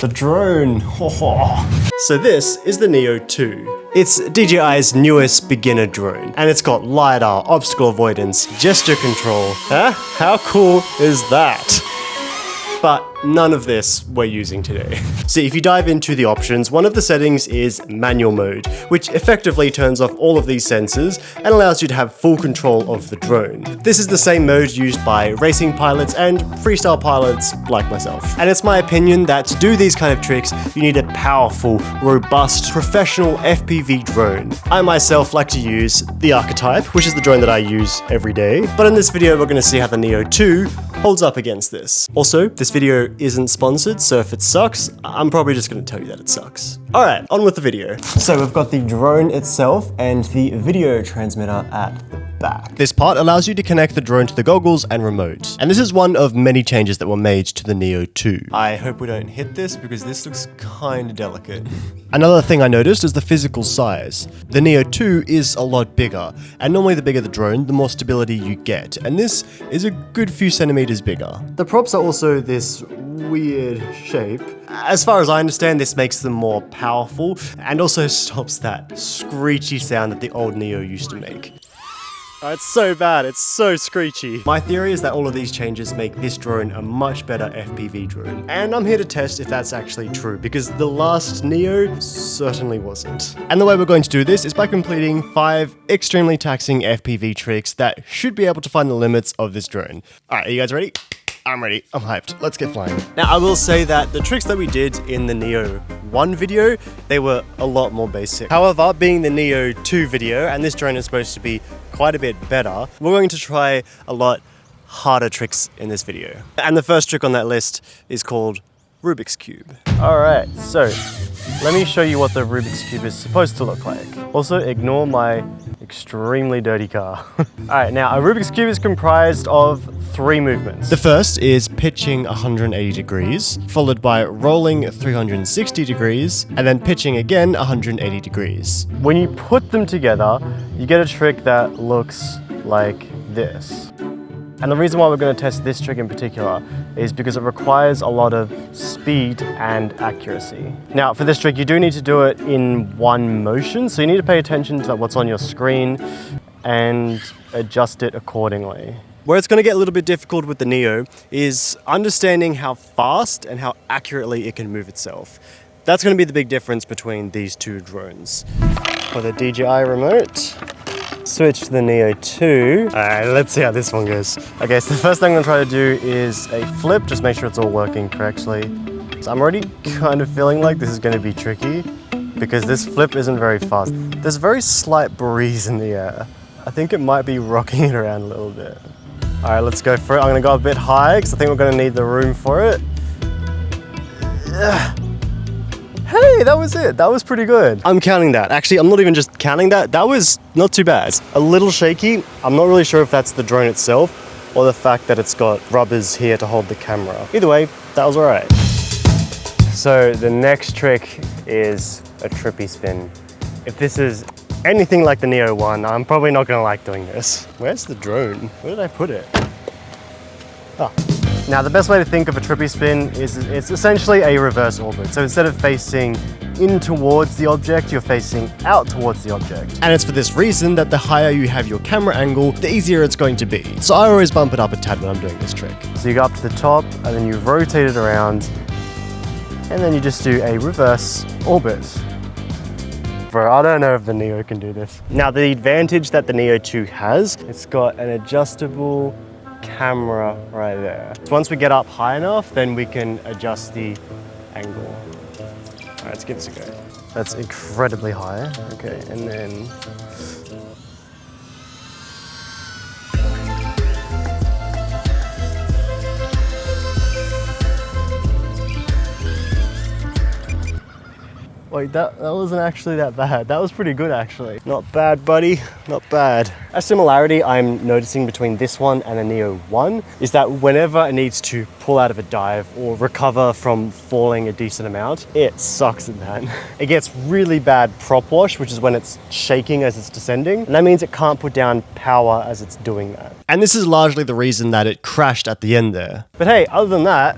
the drone. So this is the Neo 2. It's DJI's newest beginner drone, and it's got LiDAR, obstacle avoidance, gesture control. Huh? How cool is that? But none of this we're using today. See, if you dive into the options, one of the settings is manual mode, which effectively turns off all of these sensors and allows you to have full control of the drone. This is the same mode used by racing pilots and freestyle pilots like myself. And it's my opinion that to do these kind of tricks, you need a powerful, robust, professional FPV drone. I myself like to use the Archetype, which is the drone that I use every day. But in this video, we're going to see how the Neo 2 holds up against this. Also, this video isn't sponsored, so if it sucks, I'm probably just going to tell you that it sucks. Alright, on with the video. So we've got the drone itself and the video transmitter at the back. This part allows you to connect the drone to the goggles and remote. And this is one of many changes that were made to the Neo 2. I hope we don't hit this because this looks kinda delicate. Another thing I noticed is the physical size. The Neo 2 is a lot bigger, and normally the bigger the drone, the more stability you get, and this is a good few centimeters bigger. The props are also this weird shape. As far as I understand, this makes them more powerful and also stops that screechy sound that the old Neo used to make. Oh, it's so bad, it's so screechy. My theory is that all of these changes make this drone a much better FPV drone. And I'm here to test if that's actually true, because the last Neo certainly wasn't. And the way we're going to do this is by completing 5 extremely taxing FPV tricks that should be able to find the limits of this drone. Alright, are you guys ready? I'm ready, I'm hyped, let's get flying. Now I will say that the tricks that we did in the Neo 1 video, they were a lot more basic. However, being the Neo 2 video, and this drone is supposed to be quite a bit better, we're going to try a lot harder tricks in this video. And the first trick on that list is called Rubik's Cube. Alright, so let me show you what the Rubik's Cube is supposed to look like. Also, ignore my extremely dirty car. Alright, now a Rubik's Cube is comprised of 3 movements. The first is pitching 180 degrees, followed by rolling 360 degrees, and then pitching again 180 degrees. When you put them together, you get a trick that looks like this. And the reason why we're going to test this trick in particular is because it requires a lot of speed and accuracy. Now, for this trick, you do need to do it in one motion, so you need to pay attention to what's on your screen and adjust it accordingly. Where it's going to get a little bit difficult with the Neo is understanding how fast and how accurately it can move itself. That's going to be the big difference between these two drones. For the DJI remote, switch to the Neo 2. Alright, let's see how this one goes. Okay, so the first thing I'm going to try to do is a flip, just make sure it's all working correctly. So I'm already kind of feeling like this is going to be tricky because this flip isn't very fast. There's a very slight breeze in the air. I think it might be rocking it around a little bit. Alright, let's go for it. I'm going to go a bit high because I think we're going to need the room for it. Hey, that was it. That was pretty good. I'm counting that. Actually, I'm not even just counting that. That was not too bad. A little shaky. I'm not really sure if that's the drone itself or the fact that it's got rubbers here to hold the camera. Either way, that was all right. So the next trick is a trippy spin. If this is anything like the Neo 1, I'm probably not gonna like doing this. Where's the drone? Where did I put it? Oh. Now the best way to think of a trippy spin is it's essentially a reverse orbit. So instead of facing in towards the object, you're facing out towards the object. And it's for this reason that the higher you have your camera angle, the easier it's going to be. So I always bump it up a tad when I'm doing this trick. So you go up to the top and then you rotate it around and then you just do a reverse orbit. Bro, I don't know if the Neo can do this. Now the advantage that the Neo 2 has, it's got an adjustable camera right there. So once we get up high enough, then we can adjust the angle. All right, let's give this a go. That's incredibly high. Okay, and then wait, that wasn't actually that bad. That was pretty good, actually. Not bad, buddy. Not bad. A similarity I'm noticing between this one and the Neo 1 is that whenever it needs to pull out of a dive or recover from falling a decent amount, it sucks at that. It gets really bad prop wash, which is when it's shaking as it's descending. And that means it can't put down power as it's doing that. And this is largely the reason that it crashed at the end there. But hey, other than that,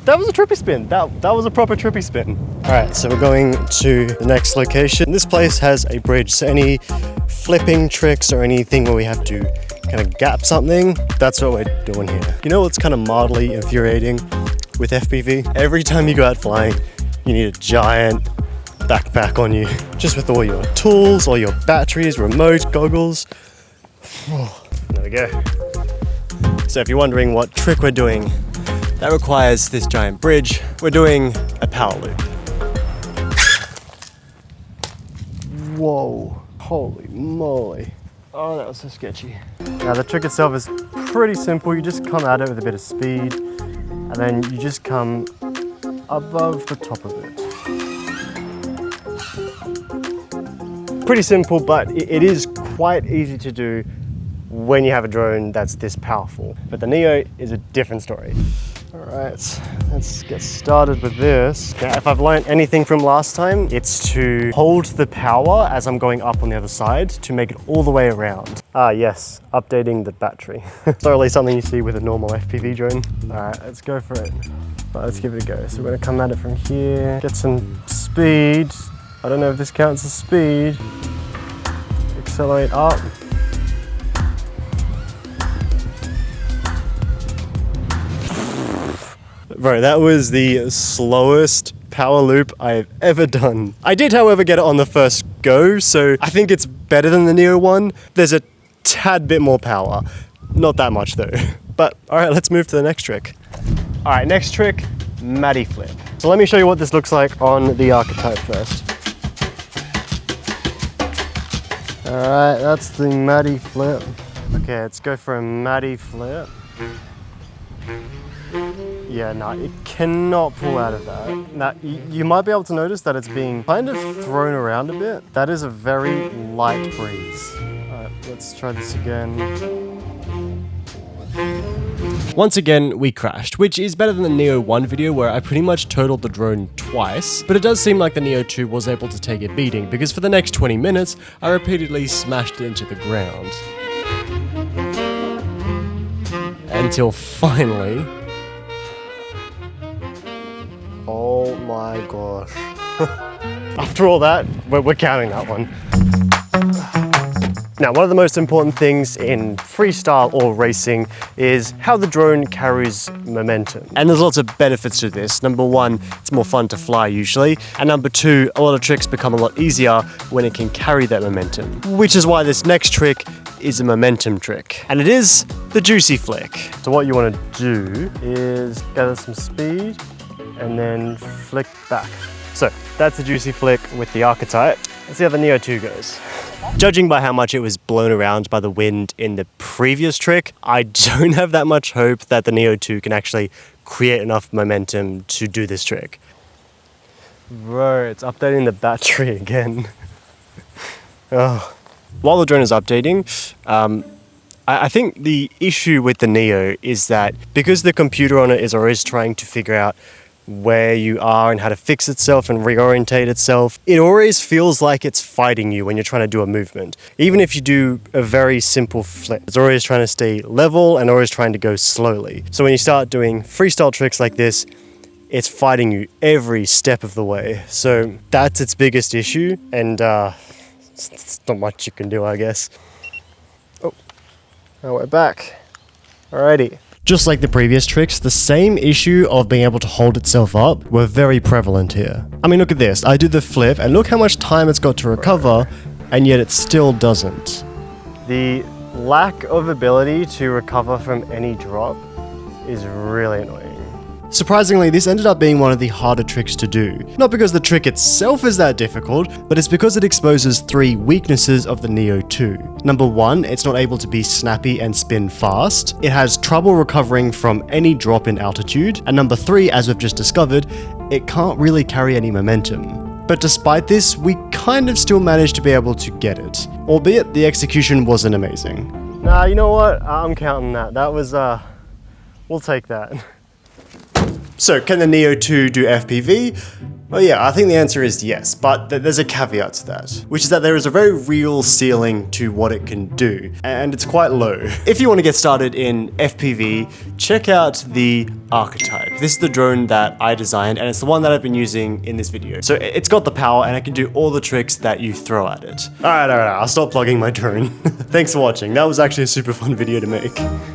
That was a trippy spin. That was a proper trippy spin. All right, so we're going to the next location. This place has a bridge, so any flipping tricks or anything where we have to kind of gap something, that's what we're doing here. You know what's kind of mildly infuriating with FPV? Every time you go out flying, you need a giant backpack on you, just with all your tools, all your batteries, remote, goggles. There we go. So if you're wondering what trick we're doing that requires this giant bridge, we're doing a power loop. Whoa, holy moly. Oh, that was so sketchy. Now the trick itself is pretty simple. You just come at it with a bit of speed, and then you just come above the top of it. Pretty simple, but it is quite easy to do when you have a drone that's this powerful. But the Neo is a different story. All right, let's get started with this. Now, if I've learned anything from last time, it's to hold the power as I'm going up on the other side to make it all the way around. Ah, yes, updating the battery. It's not really something you see with a normal FPV drone. All right, let's go for it. Right, let's give it a go. So we're gonna come at it from here, get some speed. I don't know if this counts as speed. Accelerate up. Bro, that was the slowest power loop I've ever done. I did, however, get it on the first go, so I think it's better than the Neo one. There's a tad bit more power. Not that much though. But all right, let's move to the next trick. All right, next trick, Matty flip. So let me show you what this looks like on the archetype first. All right, that's the Matty flip. Okay, let's go for a Matty flip. Yeah, no, it cannot pull out of that. Now, you might be able to notice that it's being kind of thrown around a bit. That is a very light breeze. All right, let's try this again. Once again, we crashed, which is better than the Neo 1 video where I pretty much totaled the drone twice, but it does seem like the Neo 2 was able to take a beating because for the next 20 minutes, I repeatedly smashed it into the ground. Until finally... Oh my gosh. After all that, we're counting that one. Now, one of the most important things in freestyle or racing is how the drone carries momentum. And there's lots of benefits to this. Number one, it's more fun to fly usually. And number two, a lot of tricks become a lot easier when it can carry that momentum. Which is why this next trick is a momentum trick. And it is the juicy flick. So what you want to do is gather some speed and then flick back. So that's a juicy flick with the archetype. Let's see how the Neo 2 goes. Judging by how much it was blown around by the wind in the previous trick, I don't have that much hope that the Neo 2 can actually create enough momentum to do this trick. Bro, it's updating the battery again. Oh. While the drone is updating, I think the issue with the Neo is that because the computer on it is always trying to figure out where you are and how to fix itself and reorientate itself, it always feels like it's fighting you when you're trying to do a movement. Even if you do a very simple flip, it's always trying to stay level and always trying to go slowly. So when you start doing freestyle tricks like this, it's fighting you every step of the way. So that's its biggest issue, and it's not much you can do, I guess. Oh, now we're back. Alrighty. Just like the previous tricks, the same issue of being able to hold itself up were very prevalent here. I mean, look at this. I do the flip and look how much time it's got to recover, and yet it still doesn't. The lack of ability to recover from any drop is really annoying. Surprisingly, this ended up being one of the harder tricks to do. Not because the trick itself is that difficult, but it's because it exposes three weaknesses of the Neo 2. Number one, it's not able to be snappy and spin fast. It has trouble recovering from any drop in altitude. And number three, as we've just discovered, it can't really carry any momentum. But despite this, we kind of still managed to be able to get it. Albeit the execution wasn't amazing. Nah, you know what? I'm counting that. That was, we'll take that. So can the Neo 2 do FPV? Well, yeah, I think the answer is yes, but there's a caveat to that, which is that there is a very real ceiling to what it can do, and it's quite low. If you want to get started in FPV, check out the Archetype. This is the drone that I designed, and it's the one that I've been using in this video. So it's got the power, and it can do all the tricks that you throw at it. Alright, I'll stop plugging my drone. Thanks for watching. That was actually a super fun video to make.